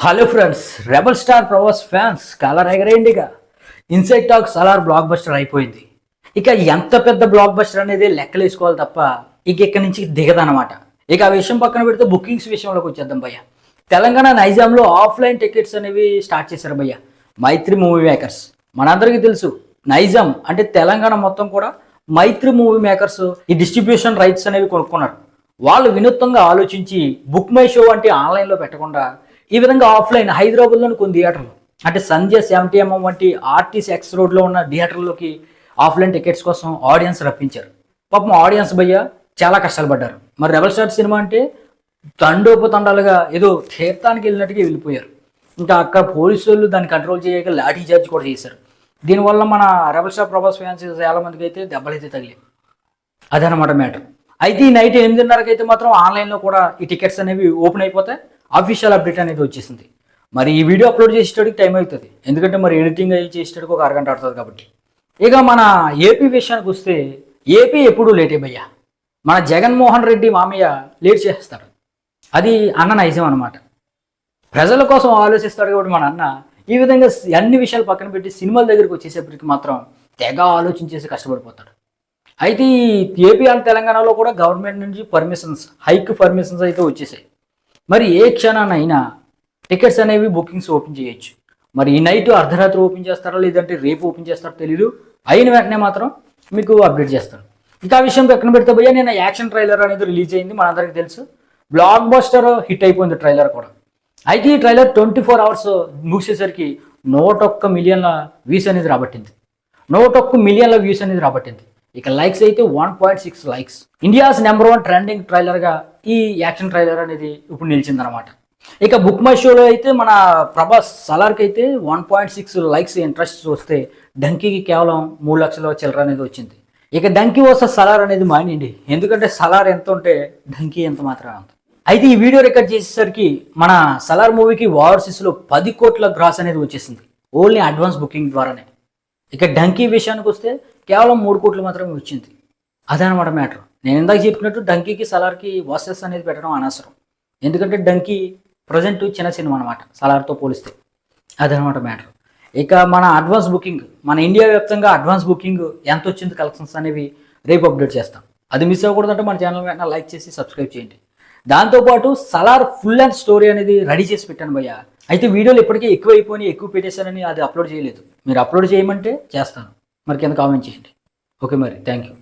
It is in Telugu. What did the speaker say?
Hello friends, rebel star Prabhas fans colour ఎగరేయండిగా. Inside talk Salaar blockbuster అయిపోయింది. ఇక ఎంత పెద్ద బ్లాక్ బస్టర్ అనేది లెక్కలేసుకోవాలి తప్ప ఇక్కడి నుంచి దిగదనమాట. ఇక ఆ విషయం పక్కన పెడితే బుకింగ్స్ విషయంలోకి వచ్చేద్దాం భయ్య. తెలంగాణ నైజాంలో ఆఫ్లైన్ టికెట్స్ అనేవి స్టార్ట్ చేశారు భయ్య మైత్రి మూవీ మేకర్స్. మనందరికీ తెలుసు నైజాం అంటే తెలంగాణ మొత్తం కూడా మైత్రి మూవీ మేకర్స్ ఈ డిస్ట్రిబ్యూషన్ రైట్స్ అనేవి కొనుక్కున్నారు. వాళ్ళు వినూత్నంగా ఆలోచించి బుక్ మై షో అంటే ఆన్లైన్లో పెట్టకుండా ఈ విధంగా ఆఫ్లైన్ హైదరాబాద్లోని కొన్ని థియేటర్లు అంటే సంజయ్ 70mm వంటి ఆర్టీసీ ఎక్స్ రోడ్లో ఉన్న థియేటర్లోకి ఆఫ్లైన్ టికెట్స్ కోసం ఆడియన్స్ రప్పించారు. పాపం ఆడియన్స్ భయ్య చాలా కష్టాలు పడ్డారు. మరి రెబల్ స్టార్ సినిమా అంటే తండోపతండాలుగా ఏదో తీర్థానికి వెళ్ళినట్టుగా వెళ్ళిపోయారు. ఇంకా అక్కడ పోలీసు వాళ్ళు దాన్ని కంట్రోల్ చేయక లాఠీ చార్జ్ కూడా చేశారు. దీనివల్ల మన రెబల్ స్టార్ ప్రభాస్ ఫ్యాన్స్ చాలా మందికి అయితే దెబ్బలైతే తగిలాయి. అదనమాట మ్యాటర్. అయితే ఈ నైట్ 8:30కి అయితే మాత్రం ఆన్లైన్లో కూడా ఈ టికెట్స్ అనేవి ఓపెన్ అయిపోతాయి. అఫీషియల్ అప్డేట్ అనేది వచ్చేసింది. మరి ఈ వీడియో అప్లోడ్ చేసేటడికి టైం అవుతుంది, ఎందుకంటే మరి ఎడిటింగ్ అయ్యి చేసేటడికి ఒక అరగంట ఆడుతుంది కాబట్టి. ఇక మన ఏపీ విషయానికి వస్తే ఏపీ ఎప్పుడూ లేటే భయ్య. మన జగన్మోహన్ రెడ్డి మామయ్య లేట్ చేస్తాడు. అది అన్న నైజం అనమాట. ప్రజల కోసం ఆలోచిస్తాడు కాబట్టి మన అన్న ఈ విధంగా అన్ని విషయాలు పక్కన పెట్టి సినిమాల దగ్గరికి వచ్చేసేపటికి మాత్రం తెగ ఆలోచించేసి కష్టపడిపోతాడు. అయితే ఈ ఏపీ అండ్ తెలంగాణలో కూడా గవర్నమెంట్ నుంచి హైక్ పర్మిషన్స్ అయితే వచ్చేసాయి. మరి ఏ క్షణానైనా టికెట్స్ అనేవి బుకింగ్స్ ఓపెన్ చేయొచ్చు. మరి ఈ నైట్ అర్ధరాత్రి ఓపెన్ చేస్తారా లేదంటే రేపు ఓపెన్ చేస్తారో తెలీదు. అయిన వెంటనే మాత్రం మీకు అప్డేట్ చేస్తాను. ఇంకా ఆ విషయం పక్కన పెడితే భయ్య, నేను యాక్షన్ ట్రైలర్ అనేది రిలీజ్ అయింది, మనందరికీ తెలుసు. బ్లాక్ బస్టర్ హిట్ అయిపోయింది ట్రైలర్ కూడా. అయితే ఈ ట్రైలర్ 24 hours ముగిసేసరికి 101 మిలియన్ల వ్యూస్ అనేది రాబట్టింది. 101 మిలియన్ల వ్యూస్ అనేది రాబట్టింది. ఇక లైక్స్ అయితే 1.6 లైక్స్. ఇండియాస్ నెంబర్ 1 ట్రెండింగ్ ట్రైలర్గా ఈ యాక్షన్ ట్రైలర్ అనేది ఇప్పుడు నిలిచిందనమాట. ఇక బుక్ మై షోలో అయితే మన ప్రభాస్ సలార్కి అయితే 1.6 లైక్స్ ఇంట్రెస్ట్ వస్తే డంకీకి కేవలం 3 లక్షల చిల్లర అనేది వచ్చింది. ఇక డంకీ వర్సెస్ సలార్ అనేది మానిండి, ఎందుకంటే సలార్ ఎంత ఉంటే డంకీ ఎంత మాత్రమే అంత. అయితే ఈ వీడియో రికార్డ్ చేసేసరికి మన సలార్ మూవీకి ఓవర్సీస్లో 10 కోట్ల గ్రాస్ అనేది వచ్చేసింది, ఓన్లీ అడ్వాన్స్ బుకింగ్ ద్వారానే. ఇక డంకీ విషయానికి వస్తే కేవలం 3 కోట్లు మాత్రమే వచ్చింది. అదనమాట మ్యాటర్. నేను ఇందాక చెప్పినట్టు డంకీకి సలార్కి వర్సెస్ అనేది పెట్టడం అనవసరం, ఎందుకంటే డంకీ ప్రజెంట్ చిన్న సినిమా అనమాట సలార్తో పోలిస్తే. అదనమాట మ్యాటర్. ఇక మన అడ్వాన్స్ బుకింగ్, మన ఇండియా వ్యాప్తంగా అడ్వాన్స్ బుకింగ్ ఎంత వచ్చింది కలెక్షన్స్ అనేవి రేపు అప్డేట్ చేస్తాం. అది మిస్ అవ్వకూడదంటే మన ఛానల్ వెంటనే లైక్ చేసి సబ్స్క్రైబ్ చేయండి. దాంతోపాటు సలార్ ఫుల్ లెంత్ స్టోరీ అనేది రెడీ చేసి పెట్టాను భయ్య. అయితే వీడియోలు ఇప్పటికీ ఎక్కువ పెట్టేశానని అది అప్లోడ్ చేయలేదు. మీరు అప్లోడ్ చేయమంటే చేస్తాను. మరి కింద కామెంట్ చేయండి. ఓకే, మరి థ్యాంక్ యూ.